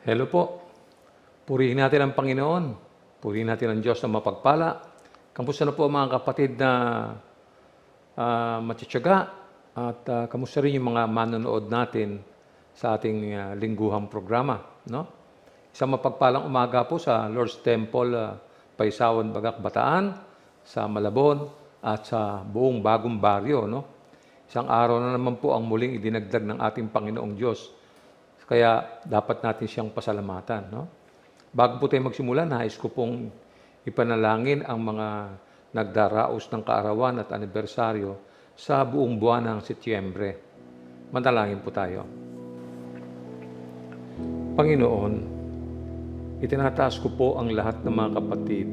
Hello po. Purihin natin ang Panginoon. Purihin natin ang Diyos na mapagpala. Kamusta na po mga kapatid na matityaga? At kamusta rin yung mga manonood natin sa ating lingguhang programa? No? Isang mapagpalang umaga po sa Lord's Temple, Paisawan, Bagak, Bataan, sa Malabon at sa buong bagong baryo. No? Isang araw na naman po ang muling idinagdag ng ating Panginoong Diyos. Kaya dapat natin siyang pasalamatan. No? Bago po tayo magsimula, nais ko pong ipanalangin ang mga nagdaraos ng kaarawan at anibersaryo sa buong buwan ng Setyembre. Manalangin po tayo. Panginoon, itinataas ko po ang lahat ng mga kapatid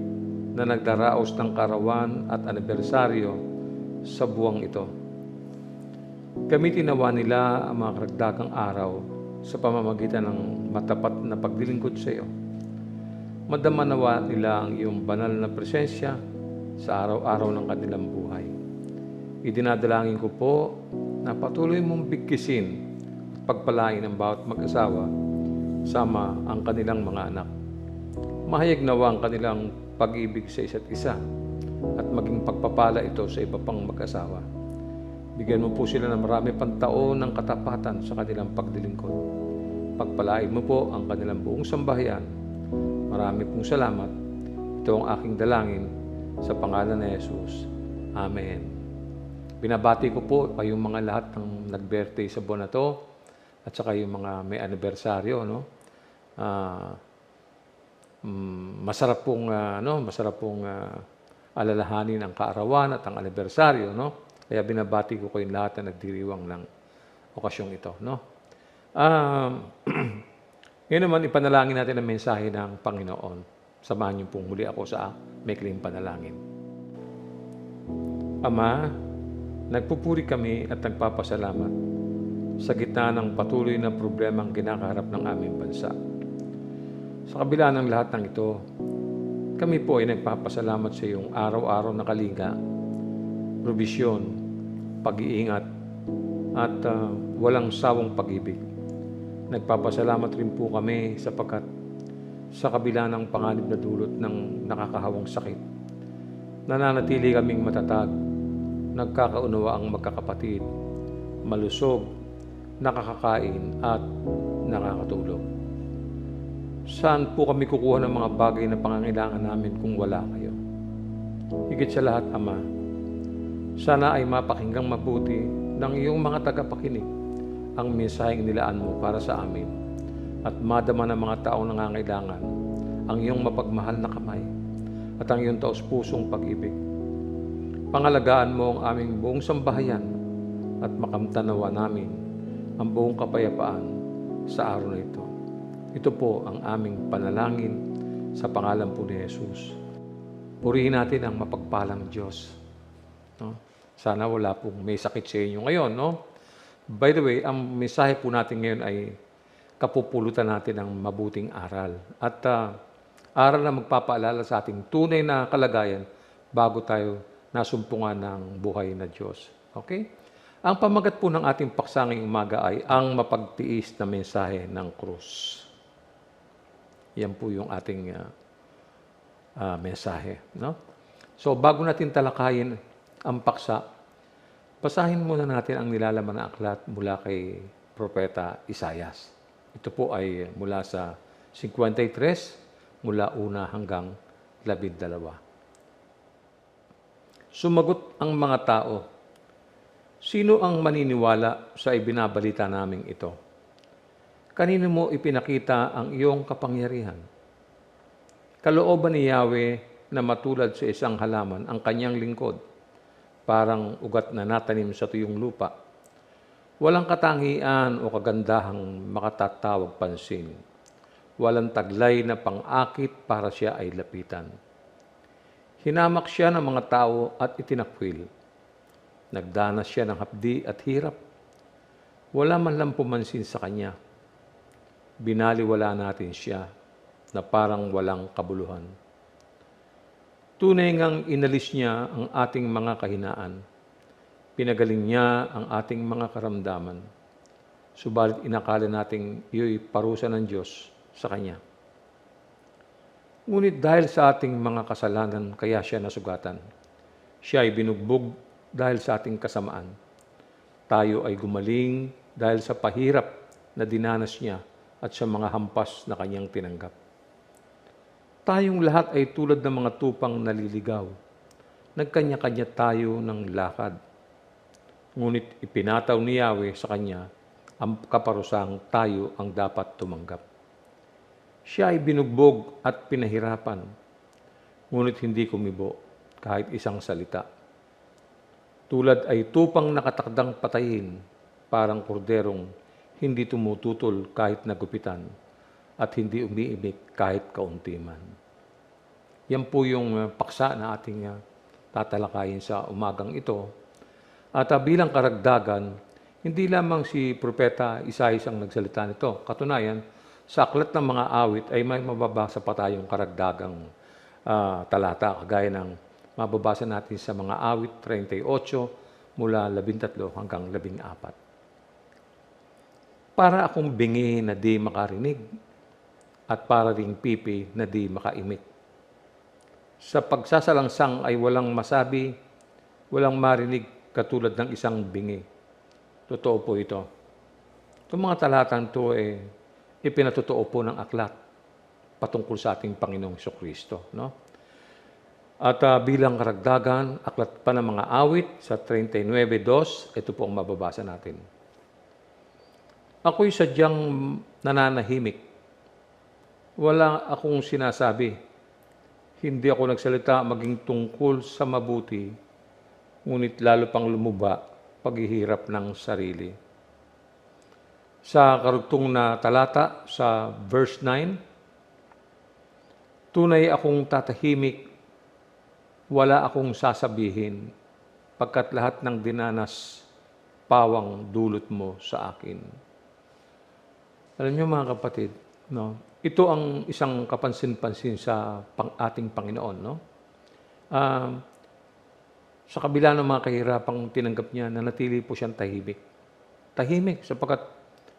na nagdaraos ng kaarawan at anibersaryo sa buwang ito. Gamitin nawa nila ang mga karagdagang araw sa pamamagitan ng matapat na paglilingkod sa iyo. Madama nawa nila ang iyong banal na presensya sa araw-araw ng kanilang buhay. Idinadalangin ko po na patuloy mong bigkisin at pagpalain ang bawat mag-asawa sama ang kanilang mga anak. Mahayag nawa ang kanilang pag-ibig sa isa't isa at maging pagpapala ito sa iba pang mag-asawa. Bigyan mo po sila ng marami pang taon ng katapatan sa kanilang pagdilingkod. Pagpalain mo po ang kanilang buong sambahayan. Marami pong salamat. Ito ang aking dalangin sa pangalan ni Jesus. Amen. Binabati ko po kayong mga lahat ng nag-birthday sa buwan na to at saka yung mga may anibersaryo. No? Masarap pong alalahanin ang kaarawan at ang anibersaryo. No? Kaya binabati ko kayong lahat na nagdiriwang ng okasyong ito. No? Ngayon naman, ipanalangin natin ang mensahe ng Panginoon. Samahan niyo pong muli ako sa maikling panalangin. Ama, nagpupuri kami at nagpapasalamat sa gitna ng patuloy na problemang kinakaharap ng aming bansa. Sa kabila ng lahat ng ito, kami po ay nagpapasalamat sa iyong araw-araw na kalinga, probisyon, pag-iingat, at walang sawang pag-ibig. Nagpapasalamat rin po kami sapagkat sa kabila ng panganib na dulot ng nakakahawang sakit, nananatili kaming matatag, nagkakaunawa ang magkakapatid, malusog, nakakakain at nakakatulog. Saan po kami kukuha ng mga bagay na pangangailangan namin kung wala kayo? Higit sa lahat, Ama, sana ay mapakinggang mabuti ng iyong mga tagapakinig ang mensaheng nilaan mo para sa amin at madama ng mga taong nangangailangan ang iyong mapagmahal na kamay at ang iyong taos-pusong pag-ibig. Pangalagaan mo ang aming buong sambahayan at makamtanawa namin ang buong kapayapaan sa araw na ito. Ito po ang aming panalangin sa pangalan po ni Jesus. Purihin natin ang mapagpalang Diyos. No? Sana wala pong may sakit sa inyo ngayon. No? By the way, ang mensahe po natin ngayon ay kapupulutan natin ng mabuting aral. At aral na magpapaalala sa ating tunay na kalagayan bago tayo nasumpungan ng buhay na Diyos. Okay? Ang pamagat po ng ating paksanging umaga ay ang mapagtiis na mensahe ng krus. Yan po yung ating mensahe. No? So, bago natin talakayin ang paksa, basahin muna natin ang nilalaman ng aklat mula kay Propeta Isaias. Ito po ay mula sa 53, mula 1 hanggang 12. Sumagot ang mga tao, "Sino ang maniniwala sa ibinabalita naming ito? Kanino mo ipinakita ang iyong kapangyarihan? Kalooban ni Yahweh na matulad sa isang halaman ang kanyang lingkod, parang ugat na natanim sa tuyong lupa. Walang katangian o kagandahang makatatawag pansin. Walang taglay na pang-akit para siya ay lapitan. Hinamak siya ng mga tao at itinakwil. Nagdanas siya ng hapdi at hirap. Wala man lang pumansin sa kanya. Binaliwala natin siya na parang walang kabuluhan. Tunay ngang inalis niya ang ating mga kahinaan. Pinagaling niya ang ating mga karamdaman. Subalit inakala nating iyo'y parusa ng Diyos sa Kanya. Ngunit dahil sa ating mga kasalanan, kaya siya nasugatan. Siya ay binugbog dahil sa ating kasamaan. Tayo ay gumaling dahil sa pahirap na dinanas niya at sa mga hampas na Kanyang tinanggap. Tayong lahat ay tulad ng mga tupang naliligaw. Nagkanya-kanya tayo ng lakad. Ngunit ipinataw ni Yahweh sa Kanya ang kaparusang tayo ang dapat tumanggap. Siya ay binugbog at pinahirapan, ngunit hindi kumibo kahit isang salita. Tulad ay tupang nakatakdang patayin, parang korderong hindi tumututol kahit nagupitan at hindi umiimik kahit kaunti man. Yan po yung paksa na ating tatalakayin sa umagang ito. At bilang karagdagan, hindi lamang si Propeta Isaias ang nagsalita nito. Katunayan, sa aklat ng mga awit ay may mababasa pa tayong karagdagang talata, kagaya ng mababasa natin sa mga awit 38 mula 13 hanggang 14. Para akong bingi na di makarinig at para ring pipi na di makaimik. Sa pagsasalangsang ay walang masabi, walang marinig katulad ng isang bingi. Totoo po ito. Itong mga talatang ito ipinatotoo po ng aklat patungkol sa ating Panginoong Jesucristo. No? At bilang karagdagan, aklat pa ng mga awit sa 39:2, ito po ang mababasa natin. Ako'y sadyang nananahimik. Wala akong sinasabi. Hindi ako nagsalita maging tungkol sa mabuti, ngunit lalo pang lumuba paghihirap ng sarili. Sa karugtong na talata, sa verse 9, tunay akong tatahimik, wala akong sasabihin, pagkat lahat ng dinanas, pawang dulot mo sa akin. Alam niyo mga kapatid, no? Ito ang isang kapansin-pansin sa ating Panginoon. No? Sa kabila ng mga kahirapang tinanggap niya, nanatili po siyang tahimik. Tahimik sapagkat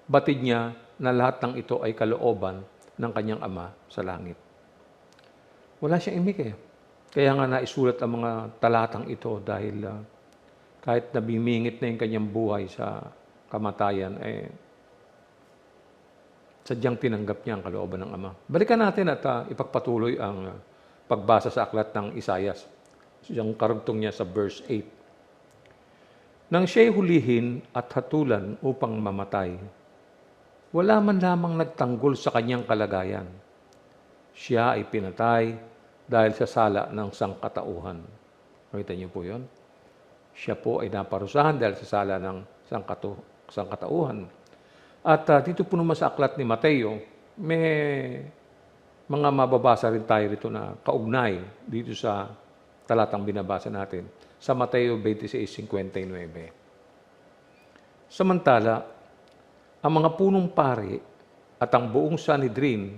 batid niya na lahat ng ito ay kalooban ng kanyang Ama sa langit. Wala siyang imik eh. Kaya nga naisulat ang mga talatang ito dahil kahit nabimingit na yung kanyang buhay sa kamatayan, sadyang tinanggap niya ang kalooban ng Ama. Balikan natin at ipagpatuloy ang pagbasa sa aklat ng Isaias. Yung karugtong niya sa verse 8. Nang siya'y hulihin at hatulan upang mamatay, wala man lamang nagtanggol sa kanyang kalagayan. Siya ay pinatay dahil sa sala ng sangkatauhan. Nakita niyo po yun? Siya po ay naparusahan dahil sa sala ng sangkatauhan. At dito po naman sa aklat ni Mateo, may mga mababasa rin tayo rito na kaugnay dito sa talatang binabasa natin sa Mateo 26:59. Samantala, ang mga punong pari at ang buong Sanhedrin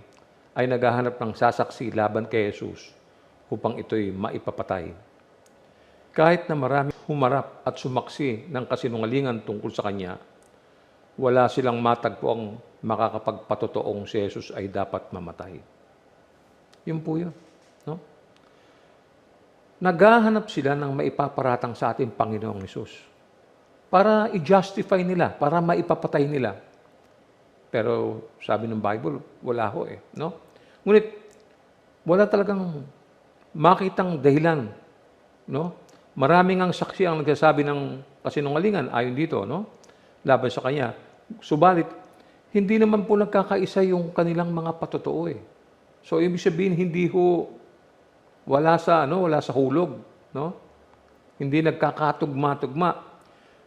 ay naghahanap ng sasaksi laban kay Jesus upang ito'y maipapatay. Kahit na marami humarap at sumaksi ng kasinungalingan tungkol sa Kanya, wala silang matagpuang makakapagpatotoong si Jesus ay dapat mamatay. Yun po yun. No? Naghahanap sila ng maipaparatang sa ating Panginoong Hesus para i-justify nila, para maipapatay nila. Pero sabi ng Bible, wala ho eh. No? Ngunit, wala talagang makitang dahilan. No? Maraming ang saksi ang nagsasabi ng kasinungalingan ayon dito, no? Laban sa Kanya. Subalit, hindi naman po nagkakaisa yung kanilang mga patotoo eh. So, ibig sabihin, hindi ho wala sa hulog, no? Hindi nagkakatugma-tugma.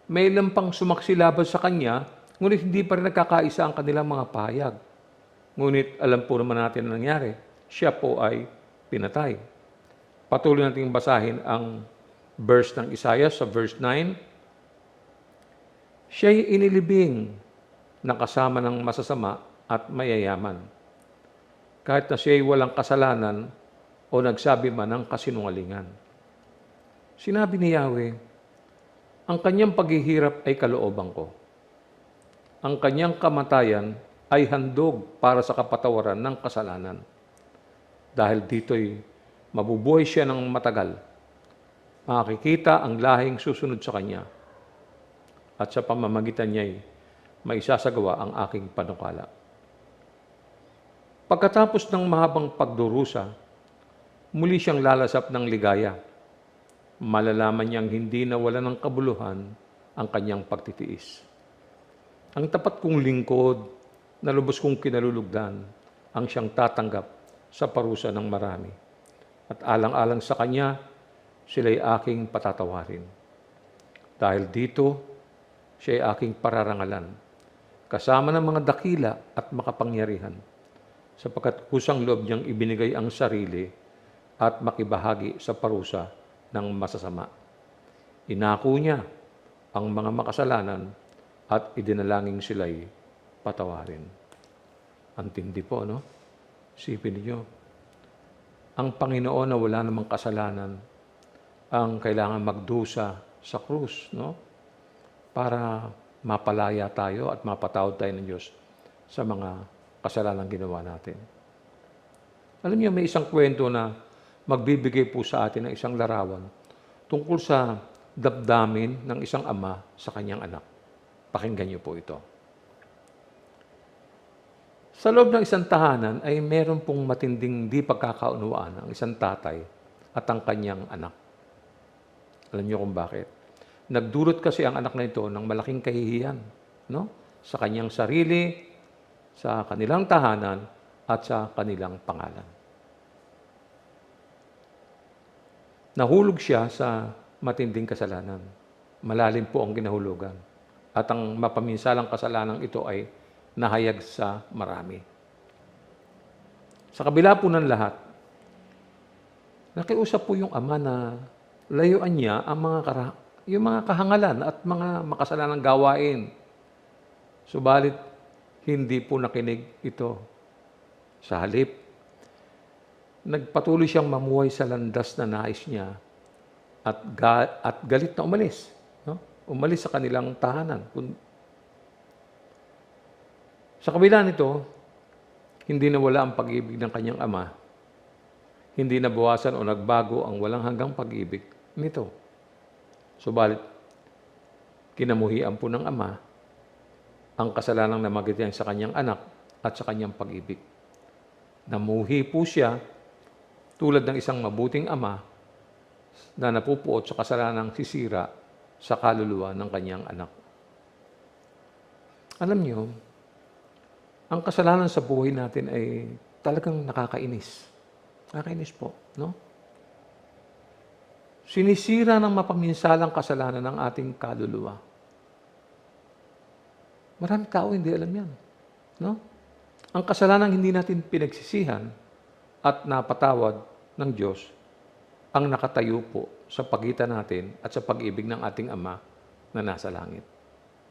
May ilang pang sumaksi laban sa Kanya, ngunit hindi pa rin nagkakaisa ang kanilang mga pahayag. Ngunit alam po naman natin ang nangyari. Siya po ay pinatay. Patuloy nating basahin ang verse ng Isaiah sa verse 9. Siya'y inilibing na kasama ng masasama at mayayaman. Kahit na siya'y walang kasalanan o nagsabi man ng kasinungalingan. Sinabi ni Yahweh, ang kanyang paghihirap ay kalooban ko. Ang kanyang kamatayan ay handog para sa kapatawaran ng kasalanan. Dahil dito'y mabubuhay siya ng matagal. Makikita ang lahing susunod sa kanya. At sa pamamagitan niya'y maisasagawa ang aking panukala. Pagkatapos ng mahabang pagdurusa, muli siyang lalasap ng ligaya. Malalaman niyang hindi nawala ng kabuluhan ang kanyang pagtitiis. Ang tapat kong lingkod na lubos kong kinalulugdan ang siyang tatanggap sa parusa ng marami. At alang-alang sa kanya, sila'y aking patatawarin. Dahil dito, siya'y aking pararangalan, kasama ng mga dakila at makapangyarihan, sapagkat kusang loob niyang ibinigay ang sarili at makibahagi sa parusa ng masasama. Inako niya ang mga makasalanan at idinalangin sila'y patawarin. Ang tindi po, no? Isipin niyo, ang Panginoon na wala namang kasalanan ang kailangan magdusa sa krus, no? Para mapalaya tayo at mapatawad tayo ng Diyos sa mga kasalanan ginawa natin. Alam niyo, may isang kwento na magbibigay po sa atin ng isang larawan tungkol sa damdamin ng isang ama sa kanyang anak. Pakinggan niyo po ito. Sa loob ng isang tahanan ay meron pong matinding di pagkakaunawaan ang isang tatay at ang kanyang anak. Alam niyo kung bakit? Nagdulot kasi ang anak na ito ng malaking kahihiyan, no? Sa kanyang sarili, sa kanilang tahanan, at sa kanilang pangalan. Nahulog siya sa matinding kasalanan. Malalim po ang kinahulugan. At ang mapaminsalang kasalanan ito ay nahayag sa marami. Sa kabila po ng lahat, nakiusap po yung ama na layuan niya ang yung mga kahangalan at mga makasalanang gawain. Subalit, hindi po nakinig ito. Sa halip, nagpatuloy siyang mamuhay sa landas na nais niya at galit na umalis. No? Umalis sa kanilang tahanan. Sa kabila nito, hindi nawala ang pag-ibig ng kanyang ama. Hindi nabawasan o nagbago ang walang hanggang pag-ibig nito. Subalit, kinamuhian po ng ama ang kasalanang namagitan sa kanyang anak at sa kanyang pag-ibig. Namuhi po siya tulad ng isang mabuting ama na napupuot sa kasalanang sisira sa kaluluwa ng kanyang anak. Alam niyo, ang kasalanan sa buhay natin ay talagang nakakainis. Nakakainis po, no? Sinisira ng mapaminsalang kasalanan ng ating kaluluwa. Maraming tao hindi alam yan, no? Ang kasalanan hindi natin pinagsisihan at napatawad ng Diyos ang nakatayo po sa pagitan natin at sa pag-ibig ng ating Ama na nasa langit.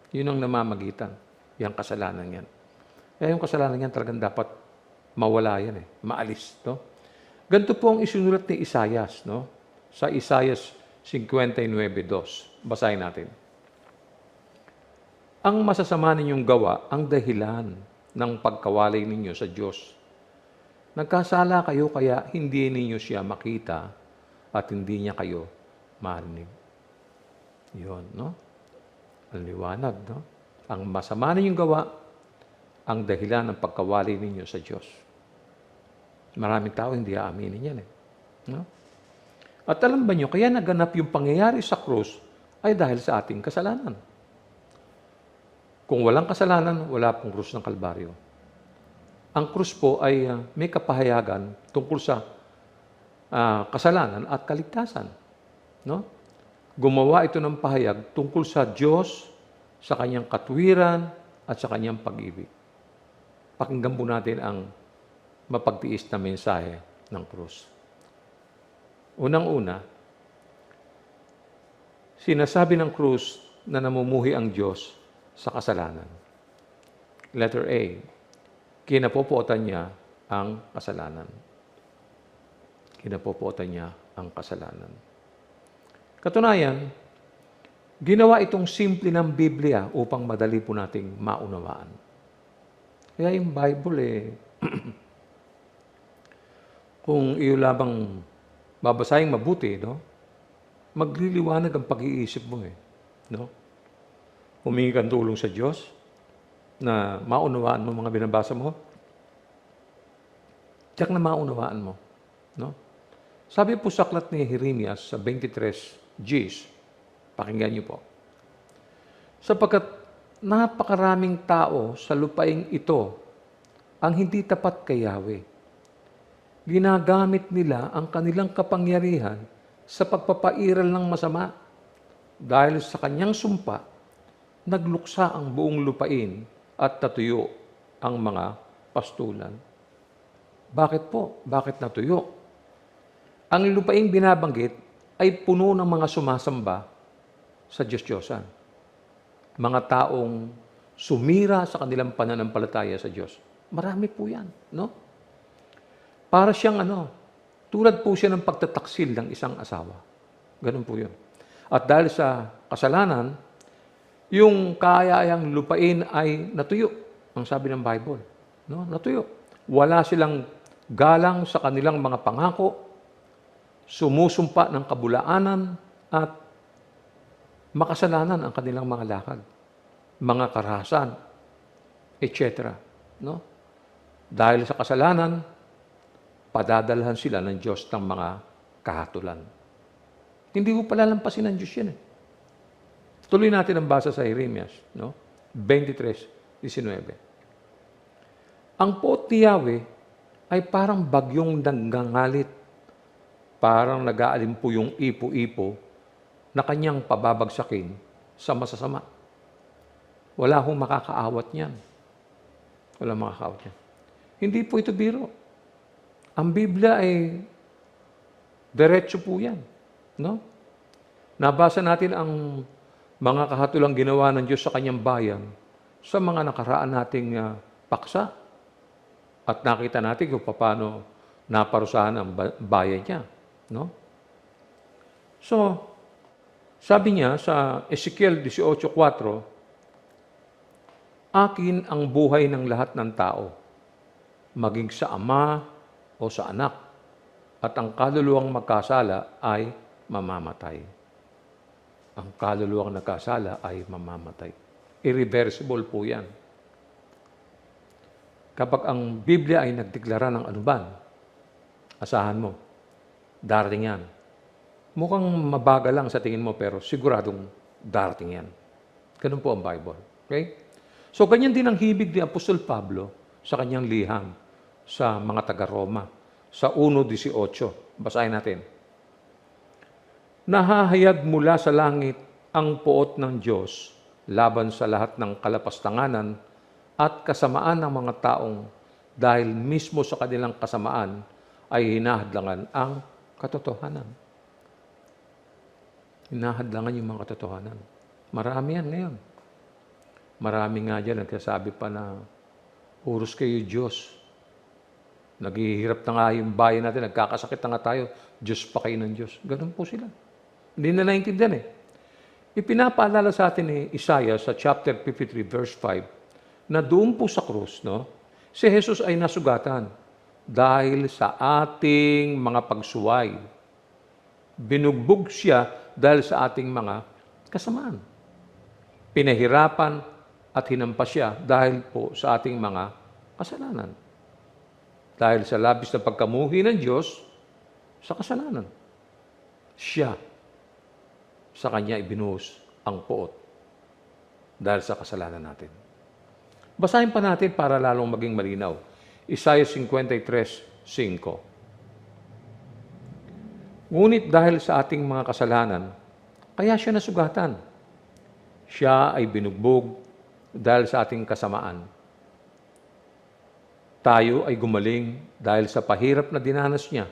Yun ang namamagitan, yung kasalanan yan. Kaya yung kasalanan yan talagang dapat mawala yan, maalis. No? Ganito po ang isinulat ni Isaias, no? Sa Isaias 59:2. Basahin natin. Ang masasama ninyong gawa ang dahilan ng pagkawalay ninyo sa Diyos. Nagkasala kayo kaya hindi ninyo siya makita at hindi niya kayo marinig. Yun, no? Ang liwanag, no? Ang masama ninyong gawa ang dahilan ng pagkawalay ninyo sa Diyos. Maraming tao hindi aaminin yan, no? At alam ba nyo, kaya naganap yung pangyayari sa krus ay dahil sa ating kasalanan. Kung walang kasalanan, wala pong krus ng Kalbaryo. Ang krus po ay may kapahayagan tungkol sa kasalanan at kaligtasan. No? Gumawa ito ng pahayag tungkol sa Diyos, sa kanyang katwiran at sa kanyang pag-ibig. Pakinggan po natin ang mapagtiis na mensahe ng krus. Unang-una, sinasabi ng krus na namumuhi ang Diyos sa kasalanan. Letter A, kinapopuotan niya ang kasalanan. Kinapopuotan niya ang kasalanan. Katunayan, ginawa itong simple ng Biblia upang madali po nating maunawaan. Kaya yung Bible kung iyo lamang babasahin mabuti, no? Magliliwanag ang pag-iisip mo no? Humingi kang tulong sa Diyos na maunawaan mo mga binabasa mo. Tiyak na maunawaan mo, no? Sabi po sa aklat ni Jeremias sa 23 Gs, pakinggan niyo po. Sapagkat napakaraming tao sa lupaing ito ang hindi tapat kay Yahweh. Ginagamit nila ang kanilang kapangyarihan sa pagpapairal ng masama. Dahil sa kanyang sumpa, nagluksa ang buong lupain at natuyo ang mga pastulan. Bakit po? Bakit natuyo? Ang lupaing binabanggit ay puno ng mga sumasamba sa Diyos-Diyosan. Mga taong sumira sa kanilang pananampalataya sa Diyos. Marami po yan, no? Para siyang tulad po siya ng pagtataksil ng isang asawa. Ganun po yun. At dahil sa kasalanan, yung kaayang lupain ay natuyo. Ang sabi ng Bible, no? Natuyo. Wala silang galang sa kanilang mga pangako, sumusumpa ng kabulaanan at makasalanan ang kanilang mga lakad, mga karahasan, etc. No? Dahil sa kasalanan, padadalhan sila ng Diyos ng mga kahatulan. Hindi ko palalampasin ng Diyos yan. Tuloy natin ang basa sa Jeremias, no? 23:19. Ang puot ni Yahweh ay parang bagyong nanggangalit, parang nag-aalimpo yung ipo-ipo na kanyang pababagsakin sa masasama. Wala hong makakaawat niyan. Wala makakaawat niyan. Hindi po ito biro. Ang Biblia ay diretso po yan. No? Nabasa natin ang mga kahatulang ginawa ng Diyos sa kanyang bayan sa mga nakaraan nating paksa. At nakita natin kung paano naparusahan ang bayan niya. No? So, sabi niya sa Ezekiel 18:4, akin ang buhay ng lahat ng tao, maging sa ama o sa anak, at ang kaluluwang magkasala ay mamamatay. Ang kaluluwang nagkasala ay mamamatay. Irreversible po yan. Kapag ang Biblia ay nagdeklara ng anuman, asahan mo, darating yan. Mukhang mabagal lang sa tingin mo, pero siguradong darating yan. Ganun po ang Bible. Okay? So, ganyan din ang hibig ni Apostol Pablo sa kanyang liham sa mga taga-Roma. Sa 1:18, basahin natin. Nahahayag mula sa langit ang puot ng Diyos laban sa lahat ng kalapastanganan at kasamaan ng mga taong dahil mismo sa kanilang kasamaan ay hinahadlangan ang katotohanan. Hinahadlangan yung mga katotohanan. Marami yan ngayon. Marami nga dyan nagsasabi pa na puros kayo Diyos. Naghihirap na nga yung bayan natin, nagkakasakit na nga tayo, Diyos pa kayo ng Diyos. Ganun po sila. Hindi na naintindihan Ipinapaalala sa atin ni Isaiah sa chapter 53, verse 5, na doon po sa krus, no, si Jesus ay nasugatan dahil sa ating mga pagsuway. Binugbog siya dahil sa ating mga kasamaan. Pinahirapan at hinampas siya dahil po sa ating mga kasalanan. Dahil sa labis na pagkamuhi ng Diyos sa kasalanan. Siya, sa Kanya ibinuhos ang puot dahil sa kasalanan natin. Basahin pa natin para lalong maging malinaw. Isaiah 53:5. Ngunit dahil sa ating mga kasalanan, kaya siya nasugatan. Siya ay binugbog dahil sa ating kasamaan. Tayo ay gumaling dahil sa pahirap na dinanas niya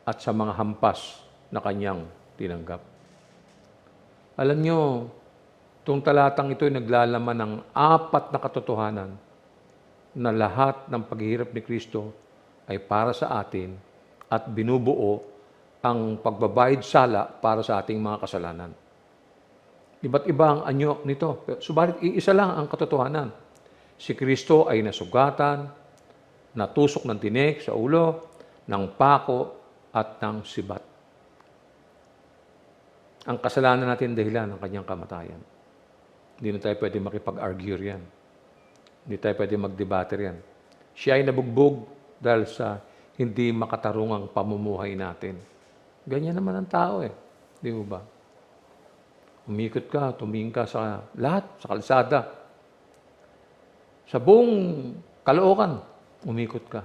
at sa mga hampas na kanyang tinanggap. Alam nyo, itong talatang ito ay naglalaman ng 4 na katotohanan na lahat ng paghihirap ni Kristo ay para sa atin at binubuo ang pagbabayad sala para sa ating mga kasalanan. Iba't iba ang anyo nito. Subalit, iisa lang ang katotohanan. Si Kristo ay nasugatan, natusok ng tinik sa ulo, ng pako at ng sibat. Ang kasalanan natin dahilan ng kanyang kamatayan. Hindi na tayo pwede makipag-argue riyan. Hindi tayo pwede mag-debate riyan. Siya ay nabugbog dahil sa hindi makatarungang pamumuhay natin. Ganyan naman ang tao eh. Di ba? Umikot ka, tumingin ka sa lahat, sa kalsada. Sa buong Caloocan, umikot ka.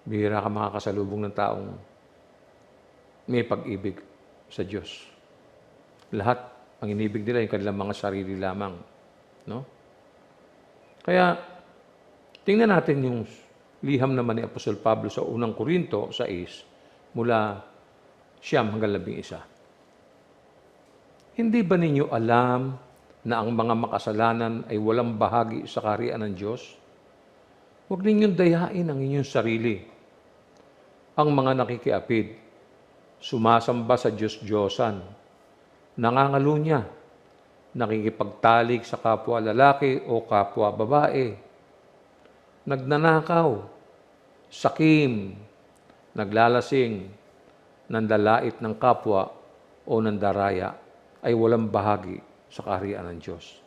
Bihira ka makakasalubong ng taong may pag-ibig sa Diyos. Lahat, ang inibig nila, yung kanilang mga sarili lamang. No? Kaya, tingnan natin yung liham naman ni Apostol Pablo sa unang Korinto 6, mula 9 hanggang 11. Hindi ba ninyo alam na ang mga makasalanan ay walang bahagi sa kaharian ng Diyos? Huwag ninyong dayain ang inyong sarili. Ang mga nakikiapid, sumasamba sa Diyos-Diyosan, nangangalunya, nakikipagtalik sa kapwa lalaki o kapwa babae, nagnanakaw, sakim, naglalasing, nandalait ng kapwa o nandaraya, ay walang bahagi sa kaharian ng Diyos.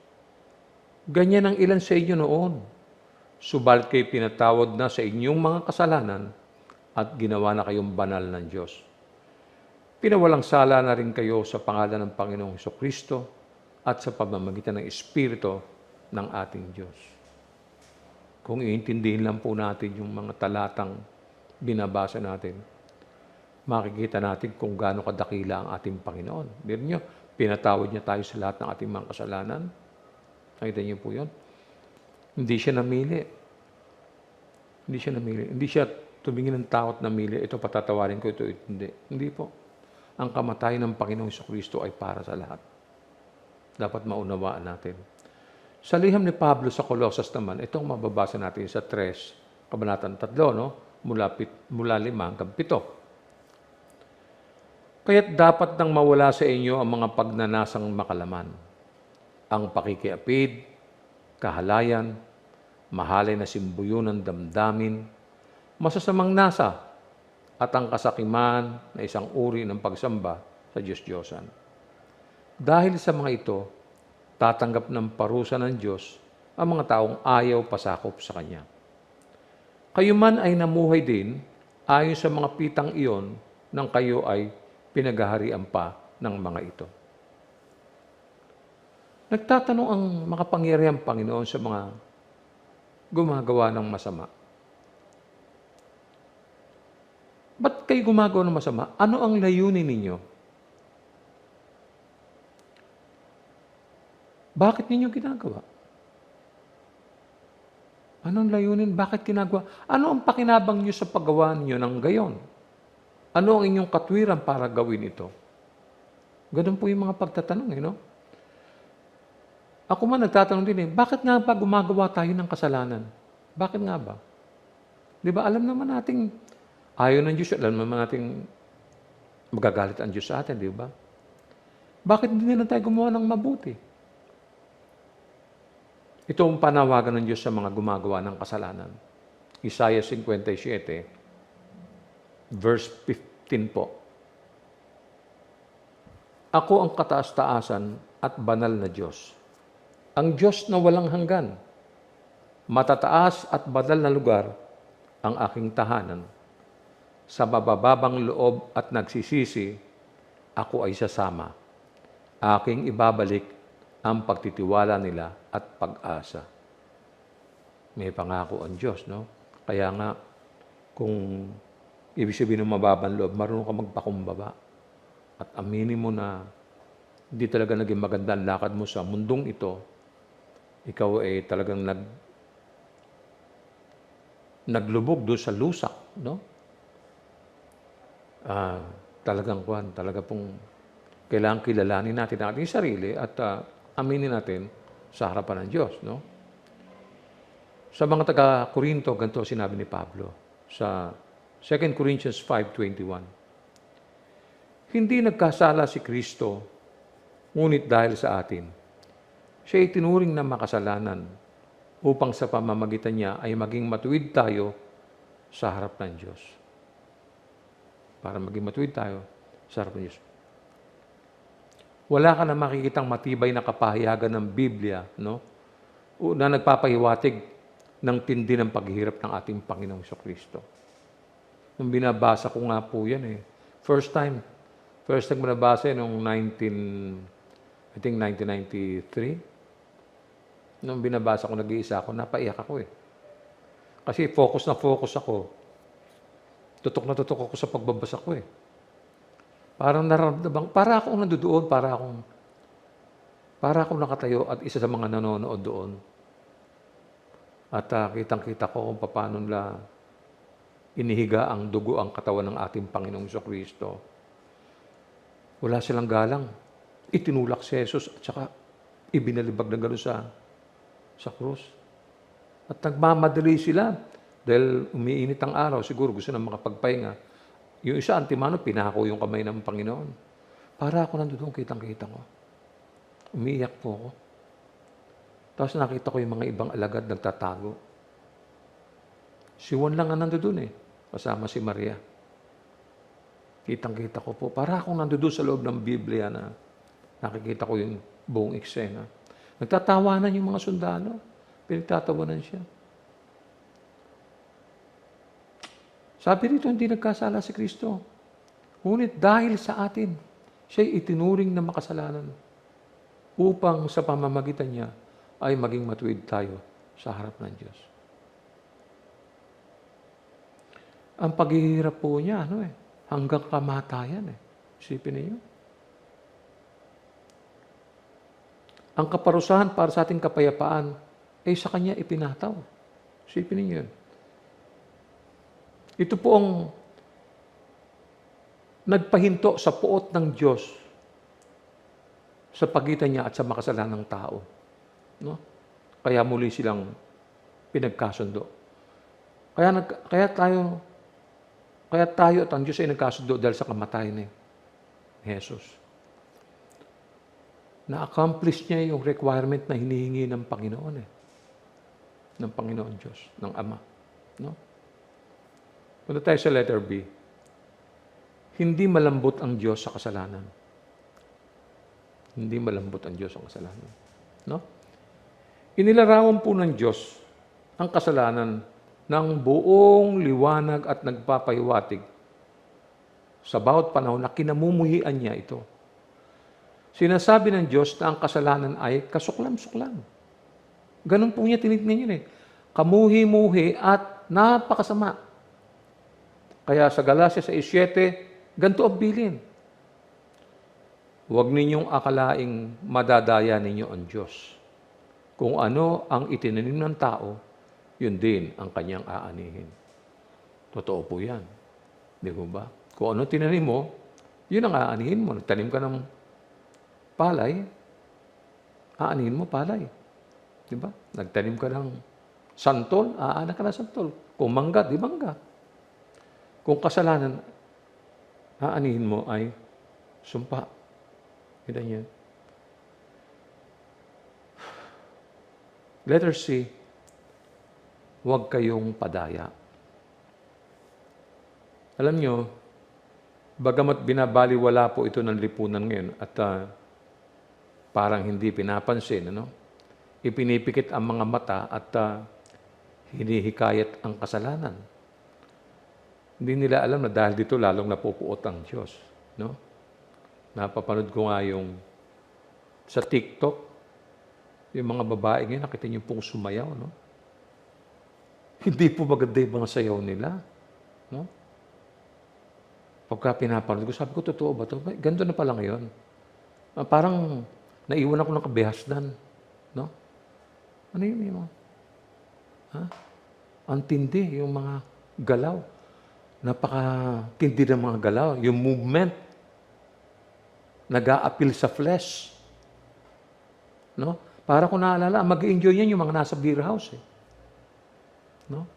Ganyan ang ilan sa inyo noon. Subalit kayo pinatawad na sa inyong mga kasalanan at ginawa na kayong banal ng Diyos. Pinawalang sala na rin kayo sa pangalan ng Panginoong Hesukristo at sa pamamagitan ng Espiritu ng ating Diyos. Kung iintindihin lang po natin yung mga talatang binabasa natin, makikita natin kung gaano kadakila ang ating Panginoon. Meron nyo, pinatawad niya tayo sa lahat ng ating mga kasalanan. Nakita niyo po yun? Hindi siya namili. Hindi siya namili. Hindi siya tumingin ng takot na namili. Ito patatawarin ko, ito. Hindi. Hindi po. Ang kamatayan ng Panginoong Hesukristo ay para sa lahat. Dapat maunawaan natin. Sa liham ni Pablo sa Colosas naman, itong mababasa natin sa 3, Kabanatang 3, no? Mula 5 hanggang 7. Kaya't dapat nang mawala sa inyo ang mga pagnanasang makalaman, ang pakikiapid, kahalayan, mahalay na simbuyo ng damdamin, masasamang nasa, at ang kasakiman na isang uri ng pagsamba sa Diyos-Diyosan. Dahil sa mga ito, tatanggap ng parusa ng Diyos ang mga taong ayaw pasakop sa Kanya. Kayo man ay namuhay din ayon sa mga pitang iyon nang kayo ay pinaghaharian pa ng mga ito. Nagtatanong ang makapangyarihang Panginoon sa mga gumagawa ng masama. Ba't kayo gumagawa ng masama? Ano ang layunin ninyo? Bakit ninyo ginagawa? Anong layunin? Bakit ginagawa? Ano ang pakinabang nyo sa paggawa ninyo ng gayon? Ano ang inyong katwiran para gawin ito? Ganun po yung mga pagtatanong, no? Ako man nagtatanong din, bakit nga ba gumagawa tayo ng kasalanan? Bakit nga ba? Di ba, alam naman nating ayaw ng Diyos, alam naman nating magagalit ang Diyos sa atin, di ba? Bakit hindi na tayo gumawa ng mabuti? Ito ang panawagan ng Diyos sa mga gumagawa ng kasalanan. Isaiah 57, verse 15 po. Ako ang kataas-taasan at banal na Diyos. Ang Diyos na walang hanggan. Matataas at banal na lugar ang aking tahanan. Sa mabababang loob at nagsisisi, ako ay sasama. Aking ibabalik ang pagtitiwala nila at pag-asa. May pangako ang Diyos, no? Kaya nga, kung ibig sabihin ng mababang loob, marunong ka magpakumbaba. At aminin mo na hindi talaga naging maganda ang lakad mo sa mundong ito. Ikaw ay talagang naglubog doon sa lusak, no? Talagang kailangan kilalanin natin ang ating sarili at aminin natin sa harapan ng Diyos, no? Sa mga taga-Korinto, ganito sinabi ni Pablo sa 2 Corinthians 5:21. Hindi nagkasala si Kristo, ngunit dahil sa atin, siya ay tinuring na makasalanan upang sa pamamagitan niya ay maging matuwid tayo sa harap ng Diyos. Para maging matuwid tayo sa harap ng Diyos. Wala ka na makikitang matibay na kapahayagan ng Biblia, no? Na nagpapahiwatig ng tindi ng paghihirap ng ating Panginoong Kristo. Nung binabasa ko nga po yan First time ko nabasa noong 1993. Nung binabasa ko, nag-iisa ako, napaiyak ako Kasi focus na focus ako. Tutok na tutok ako sa pagbabasa ko Parang nararamdaman, para akong nandoon, para akong nakatayo at isa sa mga nanonood doon. At kitang-kita ko kung paano nila inihiga ang dugo ang katawan ng ating Panginoong Kristo. Wala silang galang. Itinulak si Jesus at saka ibinalibag na gano'n sa krus. At nagmamadali sila dahil umiinit ang araw. Siguro gusto na makapagpahinga. Yung isa, antimano, pinako yung kamay ng Panginoon. Para ako nandoon, kitang-kita ko. Umiiyak po ako. Tapos nakita ko yung mga ibang alagad nagtatago. Si Juan lang ang nandoon kasama si Maria. Kitang-kita ko po. Para akong nandoon sa loob ng Biblia na nakikita ko yung buong eksena. Nagtatawanan yung mga sundalo. Pinagtatawanan siya. Sabi rito, hindi nagkasala si Kristo. Ngunit dahil sa atin, siya'y itinuring na makasalanan upang sa pamamagitan niya ay maging matuwid tayo sa harap ng Diyos. Ang paghihirap po niya, hanggang kamatayan Isipin niyo. Ang kaparusahan para sa ating kapayapaan ay sa Kanya ipinataw. Isipin niyo yun. Ito po ang nagpahinto sa puot ng Diyos sa pagitan niya at sa makasalanang tao. No? Kaya muli silang pinagkasundo. Kaya tayo at ang Diyos ay nagkasundo dahil sa kamatayan ni Jesus. Na-accomplish niya yung requirement na hinihingi ng Panginoon ng Panginoon Diyos, ng Ama. No? Punta tayo sa letter B. Hindi malambot ang Diyos sa kasalanan. Hindi malambot ang Diyos sa kasalanan. No? Inilarawan po ng Diyos ang kasalanan ng buong liwanag at nagpapahiwatig sa bawat panahon na kinamumuhian niya ito. Sinasabi ng Diyos na ang kasalanan ay kasuklam-suklam. Ganun po niya tinignan yun Kamuhi-muhi at napakasama. Kaya sa Galatia 6:7, ganito ang bilin. Huwag ninyong akalaing madadaya ninyo ang Diyos. Kung ano ang itinanim ng tao, yun din ang kanyang aanihin. Totoo po yan. Di ba? Kung ano tinanim mo, yun ang aanihin mo. Nagtanim ka ng palay, aanihin mo palay. Di ba? Nagtanim ka ng santol, aanan ka ng santol. Kung mangga, di mangga. Kung kasalanan, aanihin mo ay sumpa. Ganyan yan. Letter C, huwag kayong padaya. Alam nyo, bagamat binabaliwala po ito ng lipunan ngayon at parang hindi pinapansin, ipinipikit ang mga mata at hinihikayat ang kasalanan. Hindi nila alam na dahil dito lalong napupuot ang Diyos. No? Napapanood ko nga yung sa TikTok, yung mga babae ngayon, nakita niyo pong sumayaw. No? Hindi po maganda yung mga sayaw nila. No? Pagka pinapanood ko, sabi ko, totoo ba ito? Ganito na pala ngayon. Parang naiwan ako ng kabihasdan. No? Ano yun yung mga? Ang tindi, yung mga galaw. Napaka-tindi ng mga galaw. Yung movement, nag-a-appeal sa flesh. No? Para kung naalala, mag-enjoy yan yung mga nasa beer house. No?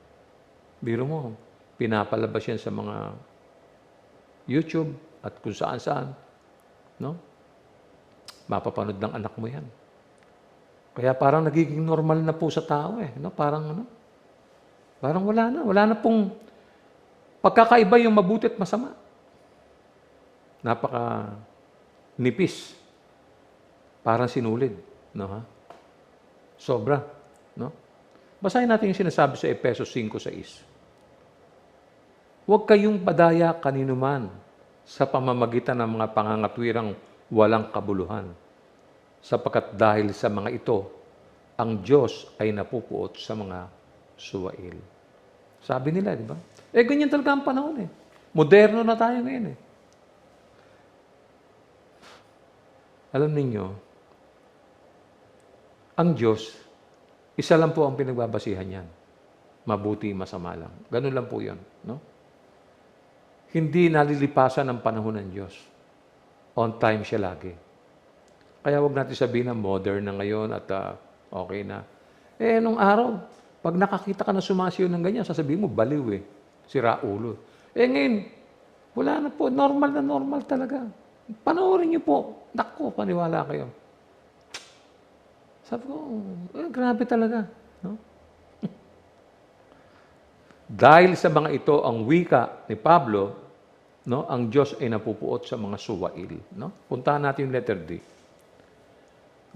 Biro mo, pinapalabas yan sa mga YouTube at kung saan-saan. No? Mapapanood ng anak mo yan. Kaya parang nagiging normal na po sa tao eh. No? Parang wala na. Wala na pong pagkakaiba yung mabuti at masama. Napaka nipis. Parang sinulid. No, ha? Sobra. No? Basahin natin yung sinasabi sa Efesos 5:6. Huwag kayong padaya kaninuman sa pamamagitan ng mga pangangatwirang walang kabuluhan. Sapagkat dahil sa mga ito, ang Diyos ay napupuot sa mga suwail. Sabi nila, di ba? Ganyan talaga ang panahon eh. Moderno na tayo ngayon eh. Alam ninyo, ang Diyos, isa lang po ang pinagbabasihan niyan. Mabuti, masama lang. Ganun lang po yun. No? Hindi nalilipasan ang panahon ng Diyos. On time siya lagi. Kaya wag natin sabihin na modern na ngayon at okay na. Nung araw, pag nakakita ka na sumasiyo ng ganyan, sasabihin mo, baliw eh. Sira ulo. Ngayon, wala na po. Normal talaga. Panoorin niyo po. Naku, paniwala kayo. Sabi ko, grabe talaga. No? Dahil sa mga ito, ang wika ni Pablo, no, ang Diyos ay napupuot sa mga suwail. No? Puntahan natin yung letter D.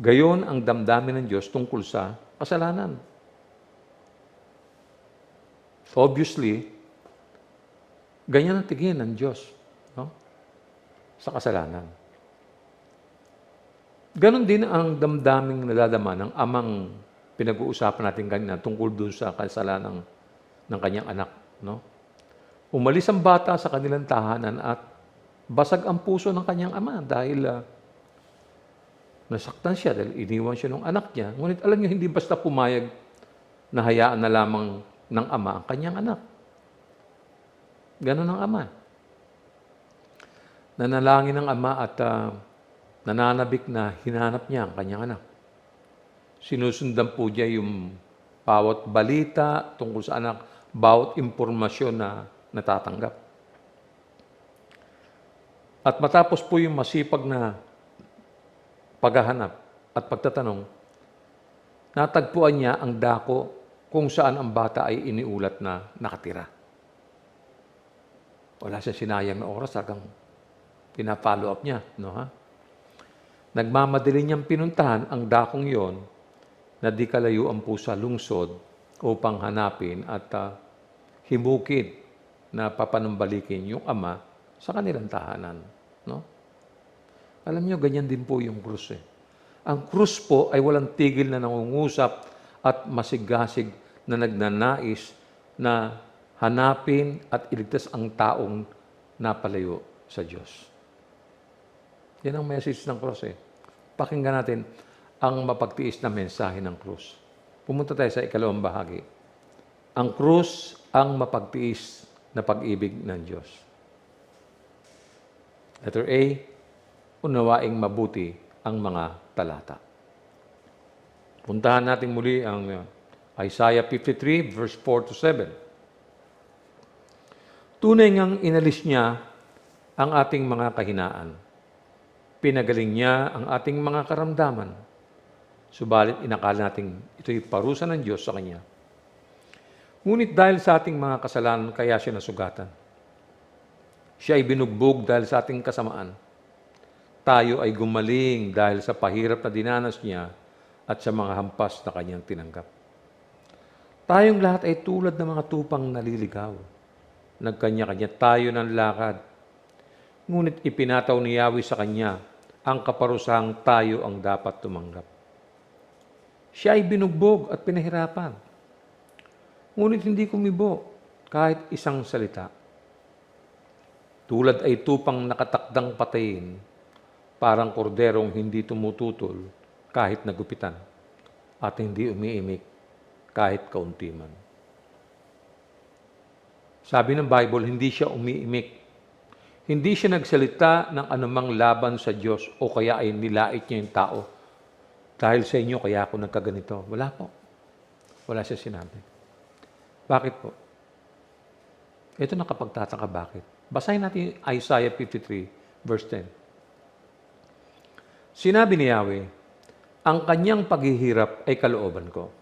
Gayon ang damdamin ng Diyos tungkol sa kasalanan. Obviously, ganyan ang tingin ng Diyos, no? Sa kasalanan. Ganon din ang damdaming nadadama ng amang pinag-uusapan natin kanina tungkol dun sa kasalanan ng kanyang anak. No? Umalis ang bata sa kanilang tahanan at basag ang puso ng kanyang ama dahil nasaktan siya dahil iniwan siya ng anak niya. Ngunit alam niyo, hindi basta pumayag na hayaan na lamang ng ama ang kanyang anak. Ganon ang ama. Nanalangin ng ama at nananabik na hinanap niya ang kanyang anak. Sinusundan po niya yung bawat balita tungkol sa anak, bawat impormasyon na natatanggap. At matapos po yung masipag na paghahanap at pagtatanong, natagpuan niya ang dako kung saan ang bata ay iniulat na nakatira. Wala siya sinayang na oras, hanggang pina-follow up niya. No, ha? Nagmamadali niyang pinuntahan ang dakong yon na di kalayuan po sa lungsod upang hanapin at himukid na papanumbalikin yung ama sa kanilang tahanan. No? Alam niyo, ganyan din po yung krus eh. Ang krus po ay walang tigil na nangungusap at masigasig na nagnanais na hanapin at iligtas ang taong napalayo sa Diyos. Yan ang message ng krus eh. Pakinggan natin ang mapagtiis na mensahe ng krus. Pumunta tayo sa ikalawang bahagi. Ang krus ang mapagtiis na pag-ibig ng Diyos. Letter A, unawaing mabuti ang mga talata. Puntahan natin muli ang Isaiah 53, verse 4-7. Tunay ngang inalis niya ang ating mga kahinaan. Pinagaling niya ang ating mga karamdaman. Subalit inakala natin ito'y parusa ng Diyos sa Kanya. Ngunit dahil sa ating mga kasalanan, kaya siya nasugatan. Siya ay binugbog dahil sa ating kasamaan. Tayo ay gumaling dahil sa pahirap na dinanas niya at sa mga hampas na Kanyang tinanggap. Tayong lahat ay tulad ng mga tupang naliligaw. Nagkanya-kanya tayo ng lakad. Ngunit ipinataw ni Yahweh sa Kanya ang kaparusahang tayo ang dapat tumanggap. Siya ay binugbog at pinahirapan. Ngunit hindi kumibo kahit isang salita. Tulad ay tupang nakatakdang patayin, parang korderong hindi tumututol kahit nagupitan, at hindi umiimik kahit kaunti man. Sabi ng Bible, hindi siya umiimik. Hindi siya nagsalita ng anumang laban sa Diyos o kaya ay nilait niya yung tao. Dahil sa inyo, kaya ako nagkaganito. Wala po. Wala siya sinabi. Bakit po? Ito nakapagtataka bakit. Basahin natin Isaiah 53, verse 10. Sinabi ni Yahweh, ang kanyang paghihirap ay kalooban ko.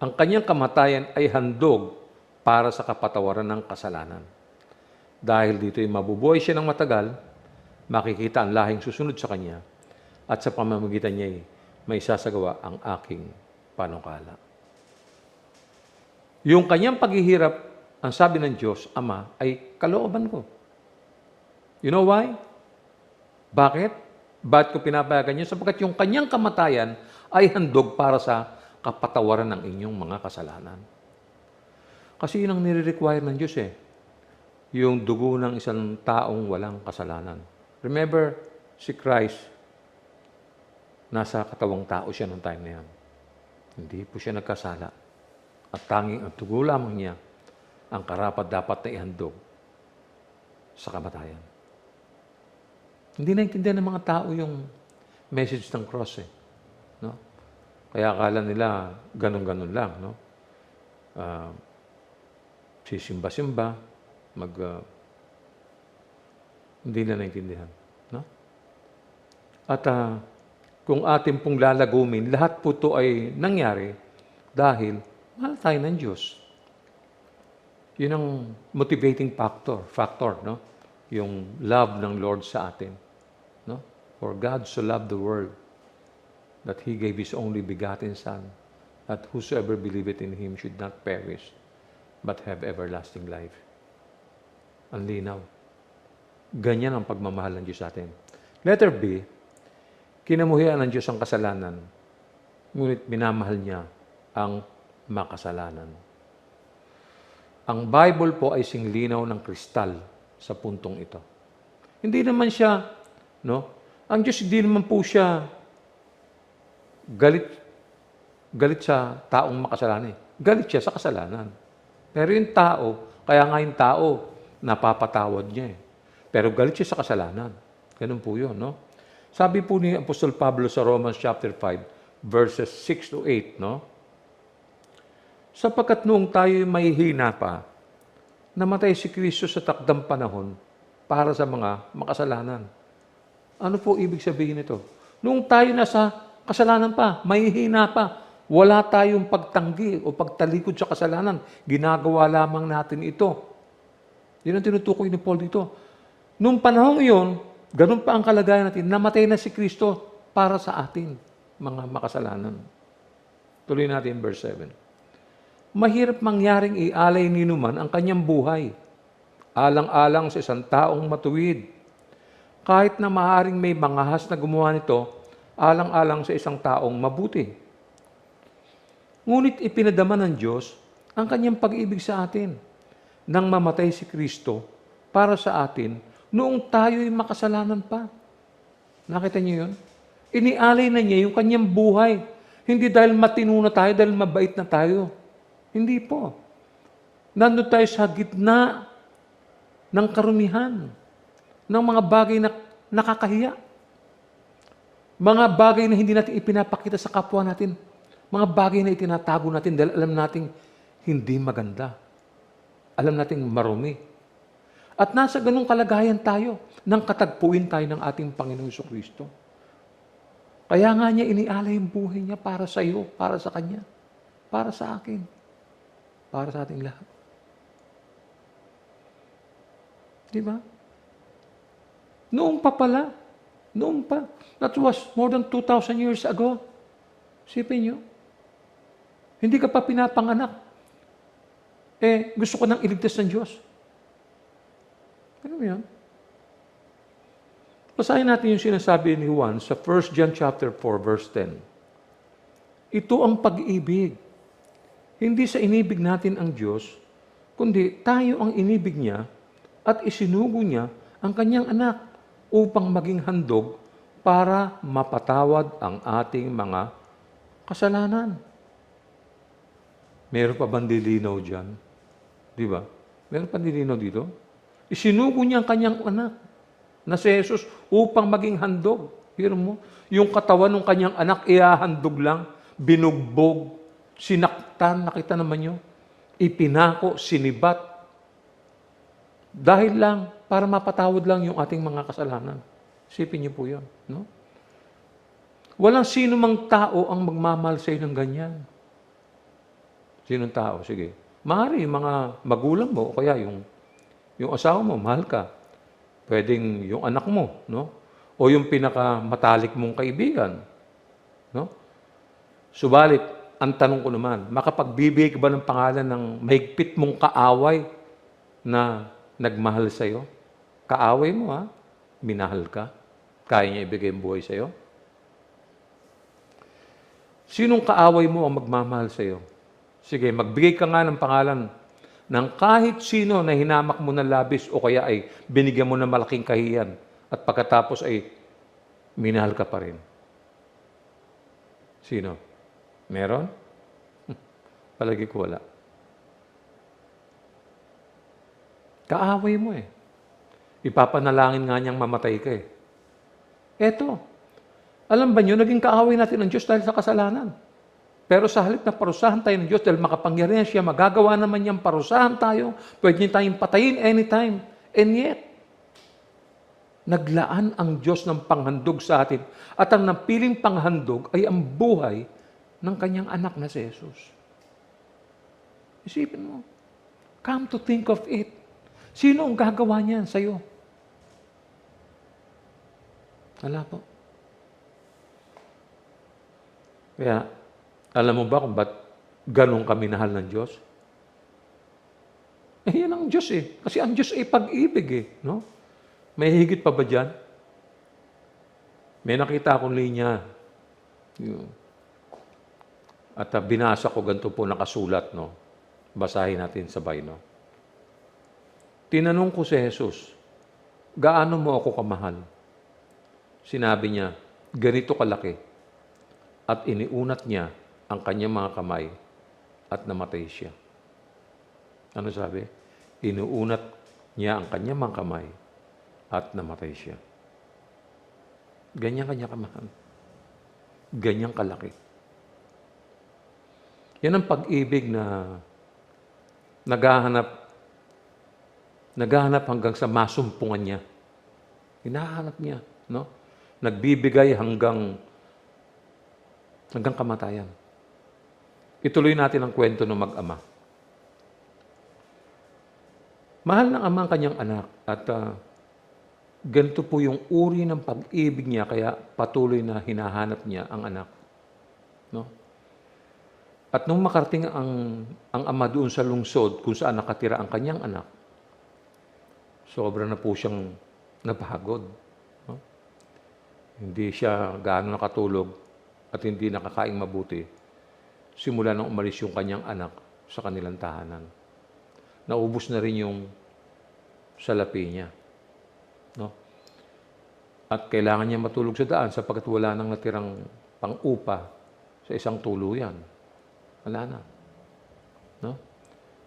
Ang kanyang kamatayan ay handog para sa kapatawaran ng kasalanan. Dahil dito'y mabubuhay siya ng matagal, makikita ang lahing susunod sa kanya, at sa pamamagitan niya'y may sasagawa ang aking panukala. Yung kanyang paghihirap, ang sabi ng Diyos, Ama, ay kalooban ko. You know why? Bakit? Bakit ko pinapayagan niyo? Sapagkat yung kanyang kamatayan ay handog para sa kapatawaran ng inyong mga kasalanan. Kasi yun ang nire-require ng Diyos yung dugo ng isang taong walang kasalanan. Remember, si Christ, nasa katawang tao siya noong time na yan. Hindi po siya nagkasala. At tanging ang dugo lamang niya ang karapat dapat na ihandog sa kamatayan. Hindi naintindihan ng mga tao yung message ng cross no? Kaya akala nila ganun-ganun lang, no? Sisimba-simba, hindi na naintindihan, no? At kung atin pong lalagumin, lahat po ito ay nangyari dahil mahal tayo ng Diyos. Yun ang motivating factor, no? Yung love ng Lord sa atin, no? For God so loved the world that He gave His only begotten Son, that whosoever believeth in Him should not perish, but have everlasting life. Ang linaw. Ganyan ang pagmamahal ng Diyos sa atin. Letter B, kinamuhian ng Diyos ang kasalanan, ngunit minamahal niya ang makasalanan. Ang Bible po ay singlinaw ng kristal sa puntong ito. Hindi naman siya, no? Ang Diyos hindi naman po siya galit sa taong makasalanan. Galit siya sa kasalanan. Pero yung tao, kaya nga yung tao, napapatawad niya Pero galit siya sa kasalanan. Ganun po yun, no? Sabi po ni Apostol Pablo sa Romans chapter 5, verses 6 to 8, no? Sapagkat noong tayo may hina pa, namatay si Kristo sa takdang panahon para sa mga makasalanan. Ano po ibig sabihin nito? Noong tayo nasa kasalanan pa, may hina pa, wala tayong pagtanggi o pagtalikod sa kasalanan. Ginagawa lamang natin ito. Yun ang tinutukoy ni Paul dito. Noong panahon iyon, ganun pa ang kalagayan natin, namatay na si Kristo para sa atin, mga makasalanan. Tuloy natin verse 7. Mahirap mangyaring ialay ni numan ang kanyang buhay, alang-alang sa isang taong matuwid. Kahit na maaaring may mangahas na gumawa nito, alang-alang sa isang taong mabuti. Ngunit ipinadama ng Diyos ang kanyang pag-ibig sa atin nang mamatay si Kristo para sa atin noong tayo'y makasalanan pa. Nakita niyo yun? Inialay na niya yung kanyang buhay. Hindi dahil matino na tayo, dahil mabait na tayo. Hindi po. Nandun tayo sa gitna ng karumihan, ng mga bagay na nakakahiya. Mga bagay na hindi natin ipinapakita sa kapwa natin. Mga bagay na itinatago natin dahil alam nating hindi maganda. Alam nating marumi. At nasa ganung kalagayan tayo nang katagpuin tayo ng ating Panginoong Jesucristo. Kaya nga niya inialay yung buhay niya para sa iyo, para sa Kanya, para sa akin, para sa ating lahat. Di ba? Noong pa pala, noong pa. That was more than 2,000 years ago. Sipin niyo. Hindi ka pa pinapanganak. Gusto ko nang iligtas ng Diyos. Ano yan? Basahin natin yung sinasabi ni Juan sa 1 John chapter 4, verse 10. Ito ang pag-ibig. Hindi sa inibig natin ang Diyos, kundi tayo ang inibig niya at isinugo niya ang kanyang anak upang maging handog para mapatawad ang ating mga kasalanan. Meron pa bang dilinaw dyan? Di ba? Meron pa dilinaw dito? Isinugo niya ang kanyang anak na si Jesus upang maging handog. Hear mo? Yung katawan ng kanyang anak, iahandog lang, binugbog, sinaktan, nakita naman nyo? Ipinako, sinibat. Dahil lang, para mapatawad lang yung ating mga kasalanan. Isipin niyo po yun. No? Walang sino mang tao ang magmamahal sa ng ganyan. Sinong tao? Sige. Maaari, mga magulang mo, o kaya yung asawa mo, mahal ka. Pwedeng yung anak mo, no? O yung pinakamatalik mong kaibigan, no? Subalit, ang tanong ko naman, makapagbibigay ka ba ng pangalan ng mahigpit mong kaaway na nagmahal sa'yo? Kaaway mo, ha? Minahal ka? Kaya niya ibigay ang buhay sa'yo? Sinong kaaway mo ang magmamahal sa'yo? Sige, magbigay ka nga ng pangalan ng kahit sino na hinamak mo ng labis o kaya ay binigyan mo ng malaking kahiyan at pagkatapos ay minahal ka pa rin. Sino? Meron? Palagi ko wala. Kaaway mo eh. Ipapanalangin nga niyang mamatay ka eh. Eto, alam ba niyo, naging kaaway natin ng Diyos dahil sa kasalanan. Pero sa halip na parusahan tayo ng Diyos, dahil makapangyarihan siya, magagawa naman niyang parusahan tayo, pwede niya tayong patayin anytime. And yet, naglaan ang Diyos ng panghandog sa atin. At ang napiling panghandog ay ang buhay ng kanyang anak na si Jesus. Isipin mo, come to think of it. Sino ang gagawa niyan sa'yo? Wala po. Kaya, alam mo ba kung ba't ganun kami nahal ng Diyos? Yan ang Diyos eh. Kasi ang Diyos ay pag-ibig eh. No? May higit pa ba dyan? May nakita akong linya. At binasa ko ganito po nakasulat. No? Basahin natin sabay. No? Tinanong ko si Jesus, gaano mo ako kamahal? Sinabi niya, ganito kalaki. At iniunat niya ang kanyang mga kamay at namatay siya. Ano sabi? Inuunat niya ang kanyang mga kamay at namatay siya. Ganyan kanya kamahal. Ganyan kalaki. Yan ang pag-ibig na naghahanap hanggang sa masumpungan niya. Hinahanap niya. No? Nagbibigay hanggang kamatayan. Ituloy natin ang kwento ng mag-ama. Mahal ng ama ang kanyang anak at ganito po yung uri ng pag-ibig niya kaya patuloy na hinahanap niya ang anak. No? At nung makarating ang ama doon sa lungsod kung saan nakatira ang kanyang anak, sobra na po siyang napagod. No? Hindi siya gaano nakatulog at hindi nakakaing mabuti. Simula nang umalis yung kanyang anak sa kanilang tahanan. Naubos na rin yung salapi niya. No? At kailangan niya matulog sa daan sapagkat wala nang natirang pang-upa sa isang tuluyan. Wala na. No?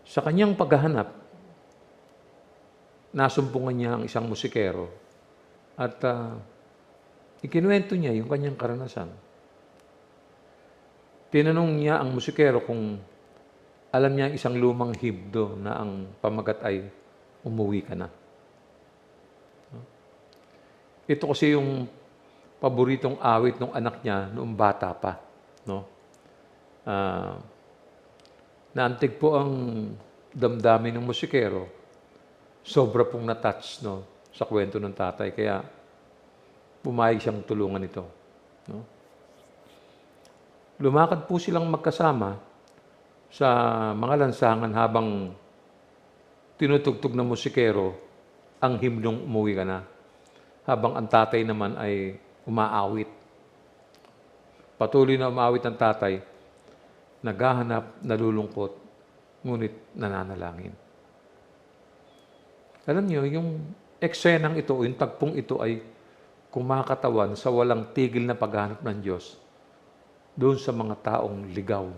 Sa kanyang paghahanap, nasumpungan niya ang isang musikero at ikinuwento niya yung kanyang karanasan. Tinanong niya ang musikero kung alam niya isang lumang himno na ang pamagat ay umuwi ka na. Ito kasi yung paboritong awit ng anak niya noong bata pa. No? Naantig po ang damdamin ng musikero. Sobra pong natouch sa kwento ng tatay. Kaya pumayag siyang tulungan ito. No? Lumakad po silang magkasama sa mga lansangan habang tinutugtog ng musikero ang himnong umuwi ka na. Habang ang tatay naman ay umaawit. Patuloy na umaawit ang tatay, naghahanap, nalulungkot, ngunit nananalangin. Alam niyo, yung eksenang ito, yung tagpong ito ay kumakatawan sa walang tigil na paghahanap ng Diyos doon sa mga taong ligaw.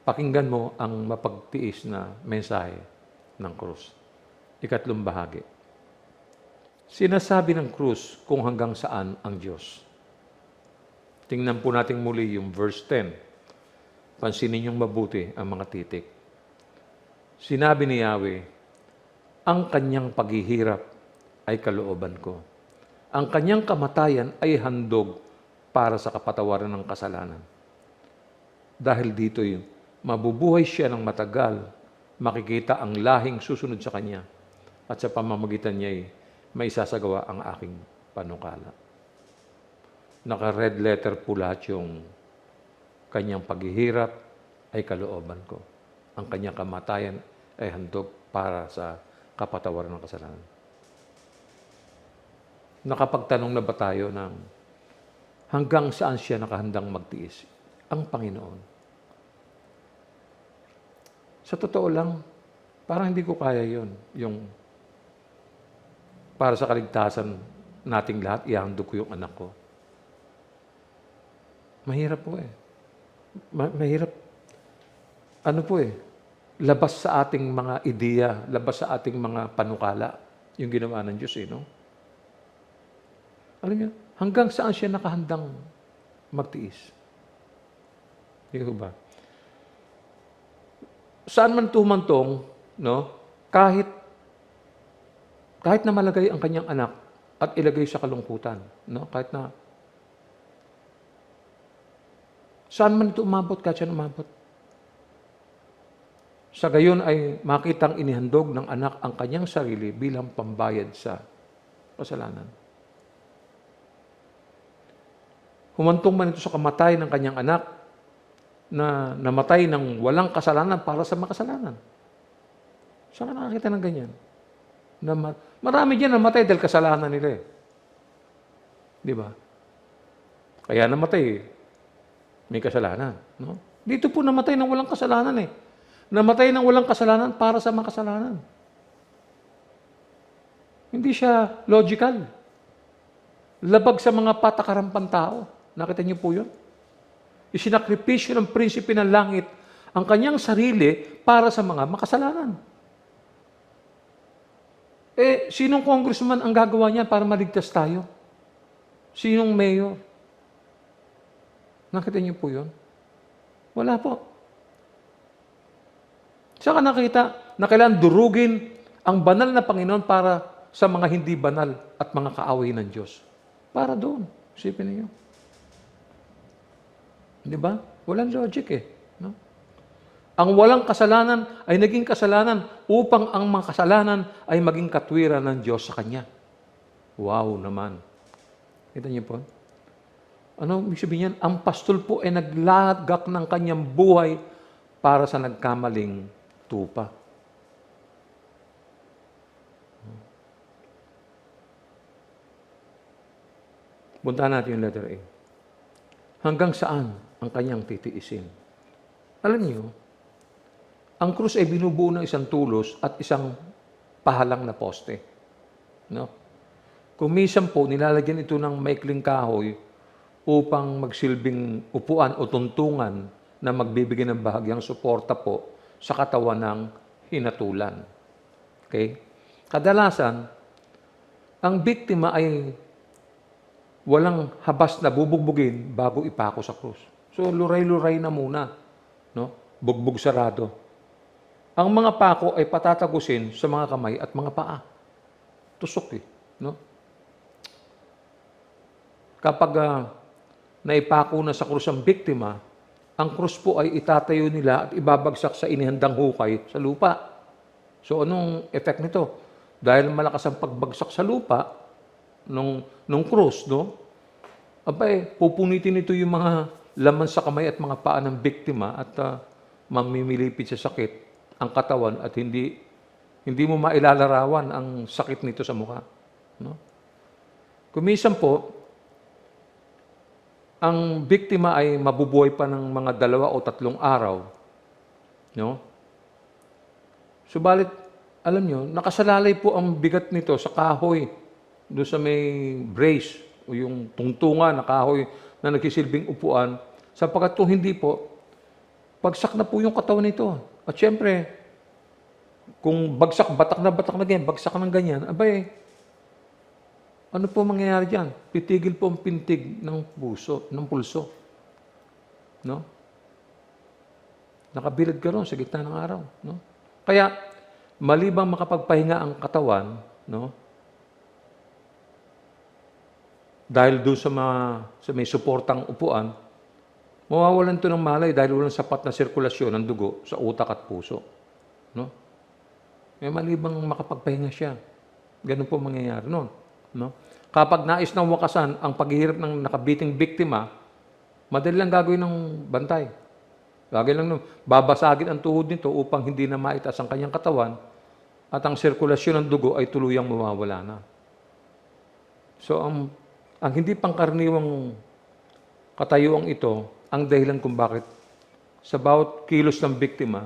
Pakinggan mo ang mapagtiis na mensahe ng krus. Ikatlong bahagi. Sinasabi ng krus kung hanggang saan ang Diyos. Tingnan po natin muli yung verse 10. Pansinin niyong mabuti ang mga titik. Sinabi ni Yahweh, ang kanyang paghihirap ay kalooban ko. Ang kanyang kamatayan ay handog para sa kapatawaran ng kasalanan. Dahil dito'y mabubuhay siya ng matagal, makikita ang lahing susunod sa kanya, at sa pamamagitan niya'y may sasagawa ang aking panukala. Naka-red letter po lahat yung kanyang paghihirap ay kalooban ko. Ang kanyang kamatayan ay handog para sa kapatawaran ng kasalanan. Nakapagtanong na ba tayo ng hanggang saan siya nakahandang magtiis? Ang Panginoon. Sa totoo lang, parang hindi ko kaya yon, yung para sa kaligtasan nating lahat, ihandog ko yung anak ko. Mahirap po eh. Mahirap. Ano po eh, labas sa ating mga ideya, labas sa ating mga panukala, yung ginawa ng Diyos eh, no? Alam niyo, hanggang saan siya nakahandang magtiis? Hindi ko ba? Saan man tumantong, no? Kahit na malagay ang kanyang anak at ilagay sa kalungkutan, no? Kahit na saan man ito umabot, kahit siya umabot. Sa gayon ay makitang inihandog ng anak ang kanyang sarili bilang pambayad sa kasalanan. Humantong man ito sa kamatay ng kanyang anak na namatay ng walang kasalanan para sa makasalanan. Saan ka nakakita ng ganyan? Marami dyan namatay dahil kasalanan nila eh. Di ba? Kaya namatay, may kasalanan. No? Dito po namatay ng walang kasalanan eh. Namatay ng walang kasalanan para sa makasalanan. Hindi siya logical. Labag sa mga patakaran pantao. Nakita niyo po yun? Isinakripisyo ng prinsipe ng langit ang kanyang sarili para sa mga makasalanan. Eh, sinong congressman ang gagawa niyan para maligtas tayo? Sinong mayor? Nakita niyo po yun? Wala po. Saka nakita na kailangan durugin ang banal na Panginoon para sa mga hindi banal at mga kaaway ng Diyos. Para doon. Isipin niyo. Di ba? Walang logic eh. No? Ang walang kasalanan ay naging kasalanan upang ang mga kasalanan ay maging katwiran ng Diyos sa Kanya. Wow naman. Kita niyo po? Ano ibig sabihin yan? Ang pastol po ay naglagak ng kanyang buhay para sa nagkamaling tupa. Puntahan natin yung letter A. Hanggang saan ang kanyang titiisin? Alam niyo, ang krus ay binubuo ng isang tulos at isang pahalang na poste. No? Kumisan po, nilalagyan ito ng maikling kahoy upang magsilbing upuan o tuntungan na magbibigay ng bahagyang suporta po sa katawan ng hinatulan. Okay? Kadalasan, ang biktima ay walang habas na bubugbugin bago ipako sa krus. So, luray-luray na muna. No? Bugbog sarado. Ang mga pako ay patatagusin sa mga kamay at mga paa. Tusok eh. No? Kapag naipako na sa krus ang biktima, ang krus po ay itatayo nila at ibabagsak sa inihandang hukay sa lupa. So, anong effect nito? Dahil malakas ang pagbagsak sa lupa nung krus, no? Abay, pupunitin nito yung mga laman sa kamay at mga paa ng biktima at mamimilipit sa sakit ang katawan at hindi mo mailalarawan ang sakit nito sa mukha. No? Kumisan po, ang biktima ay mabubuhay pa ng mga 2 o 3 araw. No? Subalit, alam nyo, nakasalalay po ang bigat nito sa kahoy doon sa may brace o yung tungtungan na kahoy na nagsisilbing upuan sapagkat kung hindi po, bagsak na po yung katawan nito. At syempre, kung batak na ganyan, bagsak ng ganyan, abay, ano po mangyayari dyan? Pitigil po ang pintig ng pulso. No? Nakabilad ka ron sa gitna ng araw. No? Kaya, malibang makapagpahinga ang katawan, no? Dahil doon sa may suportang upuan, mawawalan to ng malay dahil walang sapat na sirkulasyon ng dugo sa utak at puso. No? May malibang makapagpahinga siya. Ganun po mangyayari noon. No? Kapag nais ng wakasan ang paghihirap ng nakabiting biktima, madali lang gagawin ng bantay. Gagawin lang babasagin ang tuhod nito upang hindi na maitas ang kanyang katawan at ang sirkulasyon ng dugo ay tuluyang mawawala na. So, ang hindi pangkaraniwang katayuang ito, ang dahilan kung bakit sa bawat kilos ng biktima,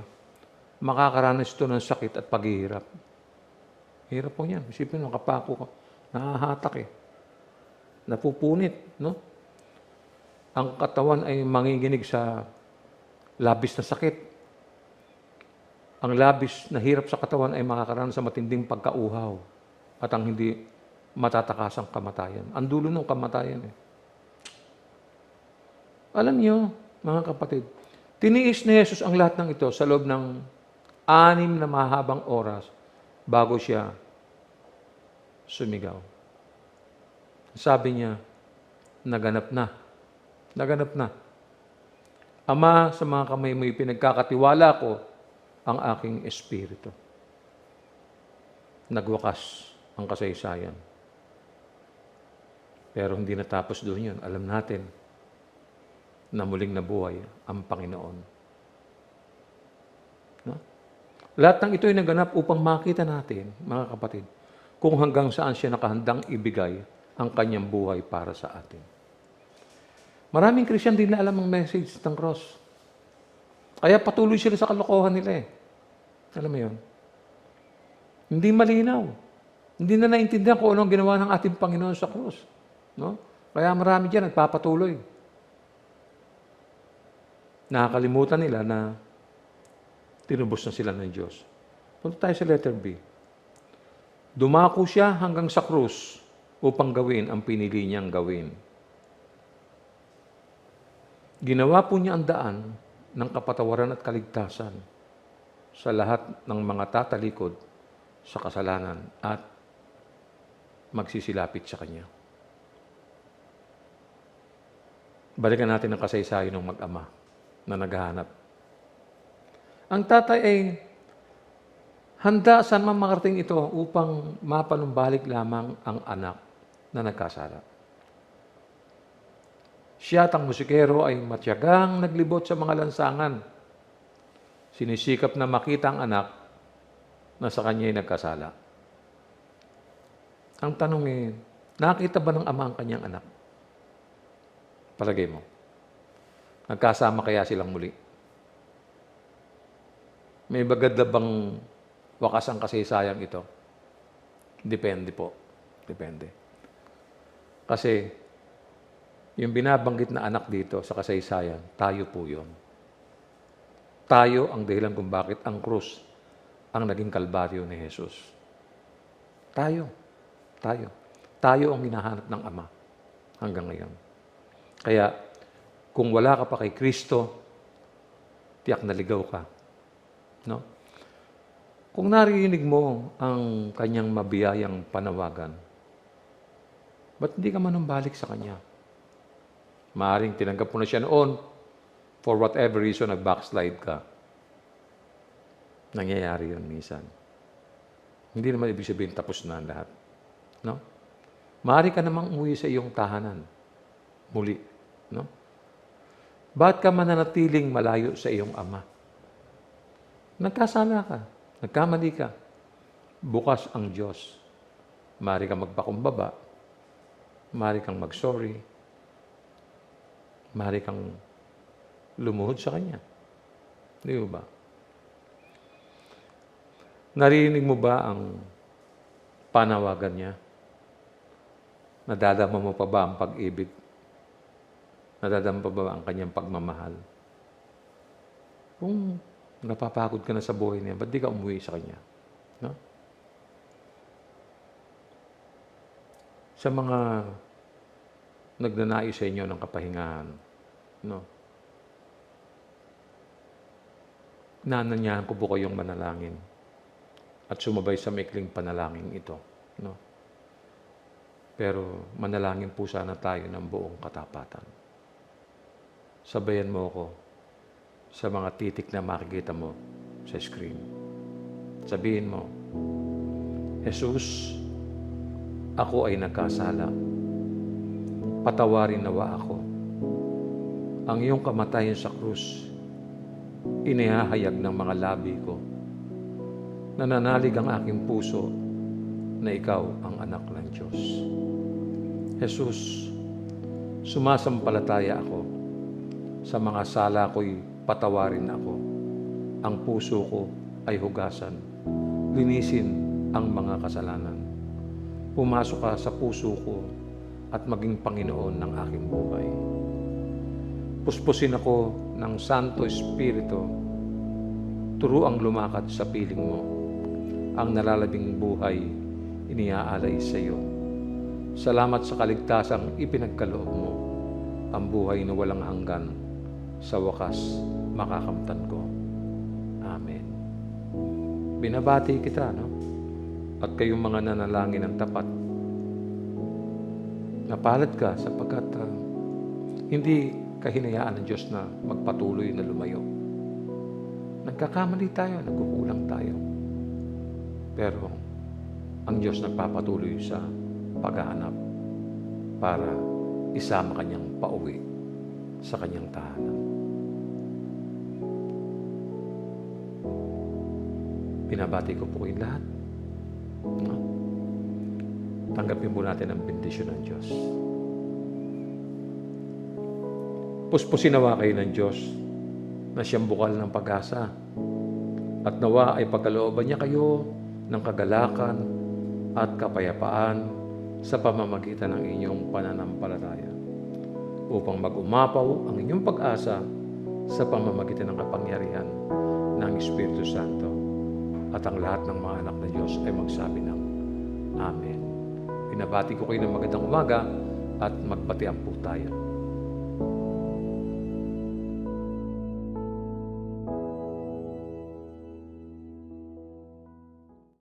makakaranas ito ng sakit at paghihirap. Hirap po yan. Isipin mo, kapako ka. Nahahatak eh. Napupunit, no? Ang katawan ay manginginig sa labis na sakit. Ang labis na hirap sa katawan ay makakaranas sa matinding pagkauhaw at ang hindi matatakasang kamatayan. Ang dulo ng kamatayan eh. Alam niyo, mga kapatid, tiniis ni Jesus ang lahat ng ito sa loob ng 6 na mahabang oras bago siya sumigaw. Sabi niya, naganap na. Naganap na. Ama, sa mga kamay mo'y pinagkakatiwala ko ang aking espiritu. Nagwakas ang kasaysayan. Pero hindi natapos doon yun. Alam natin na muling nabuhay ang Panginoon. No? Lahat ng ito ay naganap upang makita natin, mga kapatid, kung hanggang saan siya nakahandang ibigay ang kanyang buhay para sa atin. Maraming Christian din na alam ang message ng cross. Kaya patuloy sila sa kalokohan nila eh. Alam mo yun? Hindi malinaw. Hindi na naintindihan kung anong ginawa ng ating Panginoon sa cross. No? Kaya marami dyan nagpapatuloy. Nakakalimutan nila na tinubos na sila ng Diyos. Punta tayo sa letter B. Dumako siya hanggang sa krus upang gawin ang pinili niyang gawin. Ginawa po niya ang daan ng kapatawaran at kaligtasan sa lahat ng mga tatalikod sa kasalanan at magsisilapit sa Kanya. Balikan natin ang kasaysayan ng mag-ama na naghahanap. Ang tatay ay handa saan man makarating ito upang mapanumbalik lamang ang anak na nagkasala. Siya at ang musikero ay matyagang naglibot sa mga lansangan. Sinisikap na makita ang anak na sa kanya ay nagkasala. Ang tanong eh, nakita ba ng ama ang kanyang anak? Palagay mo. Nagkasama kaya silang muli? May bagad na bang wakas ang kasaysayang ito? Depende po. Depende. Kasi, yung binabanggit na anak dito sa kasaysayan, tayo po yun. Tayo ang dahilan kung bakit ang krus ang naging kalbaryo ni Jesus. Tayo. Tayo. Tayo ang hinahanap ng Ama hanggang ngayon. Kaya, kung wala ka pa kay Kristo, tiyak naligaw ka. No? Kung narinig mo ang kanyang mabiyayang panawagan, ba't hindi ka manumbalik sa kanya? Maaring tinanggap mo na siya noon, for whatever reason, nag-backslide ka. Nangyayari yun minsan. Hindi naman ibig sabihin tapos na ang lahat. No? Maaari ka namang umuwi sa iyong tahanan. Muli. No? Bakit ka mananatiling malayo sa iyong ama? Nagkasala ka. Nagkamali ka. Bukas ang Diyos. Maaari kang magpakumbaba. Maaari kang mag-sorry. Maaari kang lumuhod sa Kanya. Di ba? Narinig mo ba ang panawagan niya? Nadadama mo pa ba ang pag-ibig? Nadadama pa ba ang kanyang pagmamahal? Kung napapagod ka na sa buhay niya, ba't di ka umuwi sa Kanya? No? Sa mga nagnanais sa inyo ng kapahingahan, no? Nananyahan ko po kayong manalangin at sumabay sa maikling panalangin ito, no? Pero manalangin po sana tayo ng buong katapatan. Sabayan mo ako sa mga titik na makikita mo sa screen. Sabihin mo, Jesus, ako ay nagkasala. Patawarin nawa ako. Ang iyong kamatayan sa krus, inihahayag ng mga labi ko. Nananalig ang aking puso na ikaw ang anak ng Diyos. Jesus, sumasampalataya ako. Sa mga sala ko'y patawarin ako. Ang puso ko ay hugasan. Linisin ang mga kasalanan. Pumasok ka sa puso ko at maging Panginoon ng aking buhay. Puspusin ako ng Santo Espiritu. Turuang lumakad sa piling mo. Ang nalalabing buhay, iniaalay sa iyo. Salamat sa kaligtasang ipinagkaloob mo. Ang buhay na walang hanggan, sa wakas makakamtan ko. Amen. Binabati kita, no? At kayong mga nanalangin ng tapat, napalad ka sapagkat hindi kahinayaan ng Diyos na magpatuloy na lumayo. Nagkakamali tayo, nagkukulang tayo. Pero ang Diyos nagpapatuloy sa paghahanap para isama kanyang pauwi sa kanyang tahanan. Binabati ko po kayong lahat. No? Tanggapin po natin ang bendisyon ng Diyos. Puspusin nawa kayo ng Diyos na siyang bukal ng pag-asa at nawa ay pagkalooban niya kayo ng kagalakan at kapayapaan sa pamamagitan ng inyong pananampalataya upang mag-umapaw ang inyong pag-asa sa pamamagitan ng kapangyarihan ng Espiritu Santo. At ang lahat ng mga anak ng Diyos ay magsabi ng Amen. Pinabati ko kayo ng magandang umaga at magbatian po tayo.